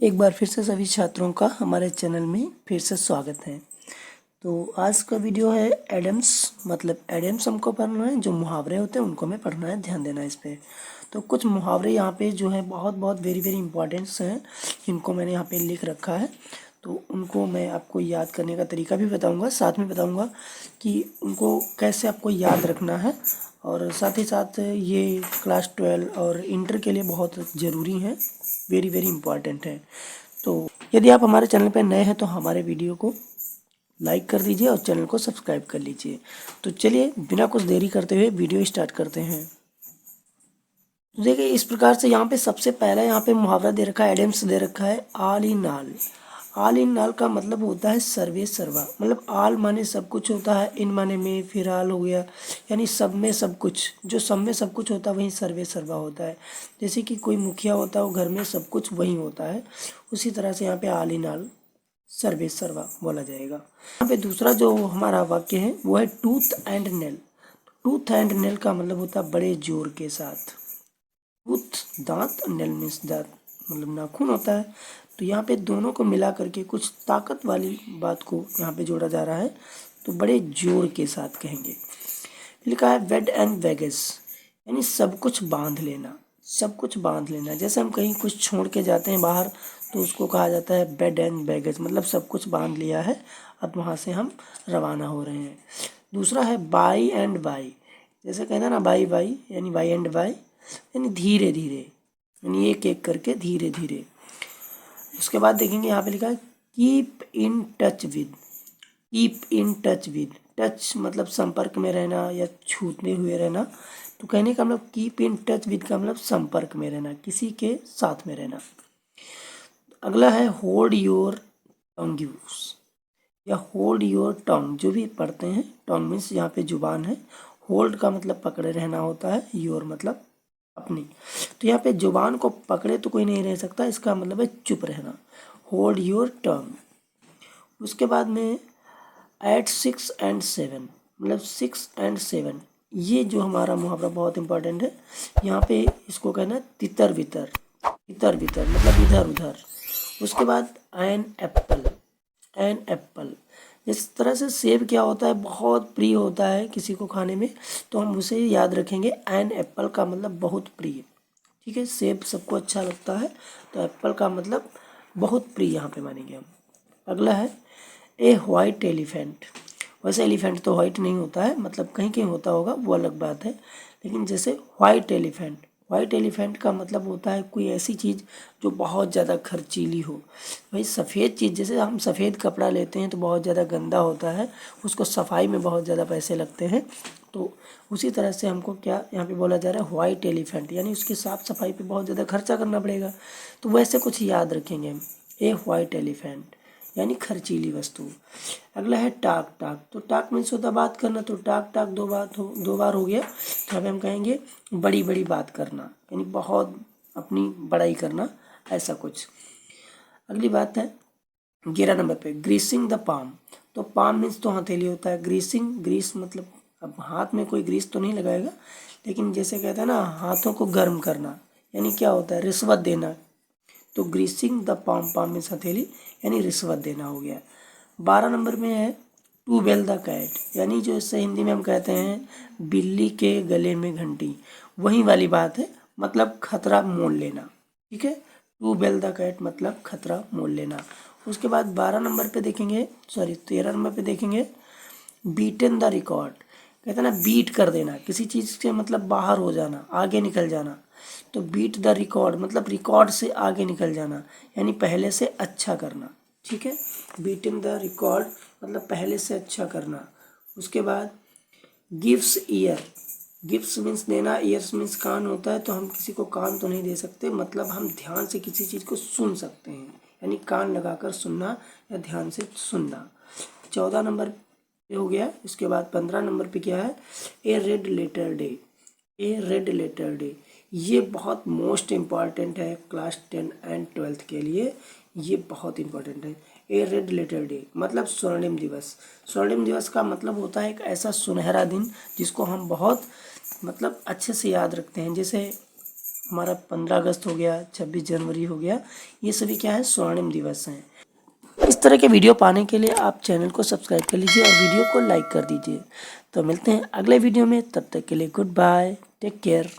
एक बार फिर से सभी छात्रों का हमारे चैनल में फिर से स्वागत है। तो आज का वीडियो है एडम्स, मतलब एडम्स हमको पढ़ना है। जो मुहावरे होते हैं उनको हमें पढ़ना है, ध्यान देना है इस पे। तो कुछ मुहावरे यहाँ पे जो है बहुत बहुत वेरी वेरी इंपॉर्टेंट्स हैं, इनको मैंने यहाँ पे लिख रखा है। तो उनको मैं आपको याद करने का तरीका भी बताऊँगा, साथ में बताऊँगा कि उनको कैसे आपको याद रखना है। और साथ ही साथ ये क्लास 12 और इंटर के लिए बहुत ज़रूरी है, वेरी वेरी इंपॉर्टेंट है। तो यदि आप हमारे चैनल पर नए हैं तो हमारे वीडियो को लाइक कर दीजिए और चैनल को सब्सक्राइब कर लीजिए। तो चलिए बिना कुछ देरी करते हुए वीडियो स्टार्ट करते हैं। तो देखिए इस प्रकार से यहाँ पे सबसे पहला यहाँ पे मुहावरा दे रखा है, एडम्स दे रखा है, all in all. All in all का मतलब होता है सर्वे सर्वा, मतलब ऑल माने सब कुछ होता है, इन माने में, फिर ऑल हो गया, यानी सब में सब कुछ। जो सब में सब कुछ होता है वही सर्वे सर्वा होता है। जैसे कि कोई मुखिया होता है वो घर में सब कुछ वही होता है, उसी तरह से यहाँ पे ऑल इन ऑल सर्वे सर्वा बोला जाएगा। यहाँ पे दूसरा जो हमारा वाक्य है वो है tooth and nail. Tooth and nail का मतलब होता है बड़े जोर के साथ। टूथ दांत, नेल मीन्स दांत, मतलब नाखून होता है। तो यहाँ पे दोनों को मिला करके कुछ ताकत वाली बात को यहाँ पे जोड़ा जा रहा है, तो बड़े जोर के साथ कहेंगे। लिखा है वेड एंड वेगस, यानी सब कुछ बांध लेना, सब कुछ बांध लेना। जैसे हम कहीं कुछ छोड़ के जाते हैं बाहर तो उसको कहा जाता है बेड एंड बैगेज, मतलब सब कुछ बांध लिया है, अब वहाँ से हम रवाना हो रहे हैं। दूसरा है बाई एंड बाई, जैसे कहते हैं ना बाई बाई, यानी बाई एंड बाई, यानी धीरे धीरे, यानी एक एक करके धीरे धीरे। उसके बाद देखेंगे यहाँ पे लिखा है keep in touch with. Keep in touch with, touch मतलब संपर्क में रहना या छूते हुए रहना। तो कहने का मतलब कीप इन टच विद का मतलब संपर्क में रहना, किसी के साथ में रहना। अगला है होल्ड योर टंग यूज, या होल्ड योर टंग। जो भी पढ़ते हैं, टंग मीन्स यहाँ पे जुबान है, होल्ड का मतलब पकड़े रहना होता है, योर मतलब अपनी। तो यहाँ पे जुबान को पकड़े तो कोई नहीं रह सकता, इसका मतलब है चुप रहना, होल्ड योर टंग। उसके बाद में एट 6 and 7, मतलब 6 and 7, ये जो हमारा मुहावरा बहुत इंपॉर्टेंट है। यहाँ पे इसको कहना है तितर बितर, तितर बितर मतलब इधर उधर। उसके बाद एन एप्पल, एन एप्पल, इस तरह से सेब क्या होता है, बहुत प्रिय होता है किसी को खाने में, तो हम उसे याद रखेंगे। एन एप्पल का मतलब बहुत प्रिय, ठीक है। सेब सबको अच्छा लगता है, तो एप्पल का मतलब बहुत प्रिय यहाँ पे मानेंगे हम। अगला है ए वाइट एलिफेंट। वैसे एलिफेंट तो वाइट नहीं होता है, मतलब कहीं कहीं होता होगा, वो अलग बात है। लेकिन जैसे वाइट एलिफेंट, वाइट एलिफेंट का मतलब होता है कोई ऐसी चीज़ जो बहुत ज़्यादा खर्चीली हो। भाई सफ़ेद चीज़, जैसे हम सफ़ेद कपड़ा लेते हैं तो बहुत ज़्यादा गंदा होता है, उसको सफाई में बहुत ज़्यादा पैसे लगते हैं। तो उसी तरह से हमको क्या यहाँ पे बोला जा रहा है, वाइट एलिफेंट, यानी उसकी साफ़ सफाई पे बहुत ज़्यादा खर्चा करना पड़ेगा। तो वैसे कुछ याद रखेंगे हम, ए वाइट एलिफेंट यानी खर्चीली वस्तु। अगला है टाक टाक। तो टाक मीन्स होता बात करना, तो टाक टाक दो बार हो गया, तो अब हम कहेंगे बड़ी बड़ी बात करना, यानी बहुत अपनी बड़ाई करना, ऐसा कुछ। अगली बात है 11 नंबर पे ग्रीसिंग द पाम। तो पाम मीन्स तो हथेली होता है, ग्रीसिंग, ग्रीस मतलब अब हाथ में कोई ग्रीस तो नहीं लगाएगा, लेकिन जैसे कहते हैं ना हाथों को गर्म करना, यानी क्या होता है, रिश्वत देना। तो greasing the palm, palm means हथेली, यानी रिश्वत देना हो गया। 12 नंबर में है टू बेल द कैट, यानी जो इससे हिंदी में हम कहते हैं बिल्ली के गले में घंटी, वही वाली बात है, मतलब खतरा मोल लेना, ठीक है। टू बेल द कैट मतलब खतरा मोल लेना। उसके बाद 12 नंबर पे देखेंगे, सॉरी 13 नंबर पे देखेंगे बीटन द रिकॉर्ड। कहते हैं ना बीट कर देना, किसी चीज़ से मतलब बाहर हो जाना, आगे निकल जाना। तो बीट द रिकॉर्ड मतलब रिकॉर्ड से आगे निकल जाना, यानी पहले से अच्छा करना, ठीक है। बीटिंग द रिकॉर्ड मतलब पहले से अच्छा करना। उसके बाद गिव्स ईयर, गिफ्ट्स मीन्स देना, ईयर्स मीन्स कान होता है, तो हम किसी को कान तो नहीं दे सकते, मतलब हम ध्यान से किसी चीज़ को सुन सकते हैं, यानी कान लगाकर सुनना या ध्यान से सुनना। 14 नंबर पे हो गया। इसके बाद 15 नंबर पे क्या है, ए रेड लेटर डे, ए रेड लेटर डे। ये बहुत मोस्ट इम्पॉर्टेंट है क्लास 10 एंड 12 के लिए, ये बहुत इम्पॉर्टेंट है। ए रेड लेटर डे मतलब स्वर्णिम दिवस। स्वर्णिम दिवस का मतलब होता है एक ऐसा सुनहरा दिन जिसको हम बहुत मतलब अच्छे से याद रखते हैं। जैसे हमारा 15 अगस्त हो गया, 26 जनवरी हो गया, ये सभी क्या है स्वर्णिम दिवस हैं। इस तरह के वीडियो पाने के लिए आप चैनल को सब्सक्राइब कर लीजिए और वीडियो को लाइक कर दीजिए। तो मिलते हैं अगले वीडियो में, तब तक के लिए गुड बाय, टेक केयर।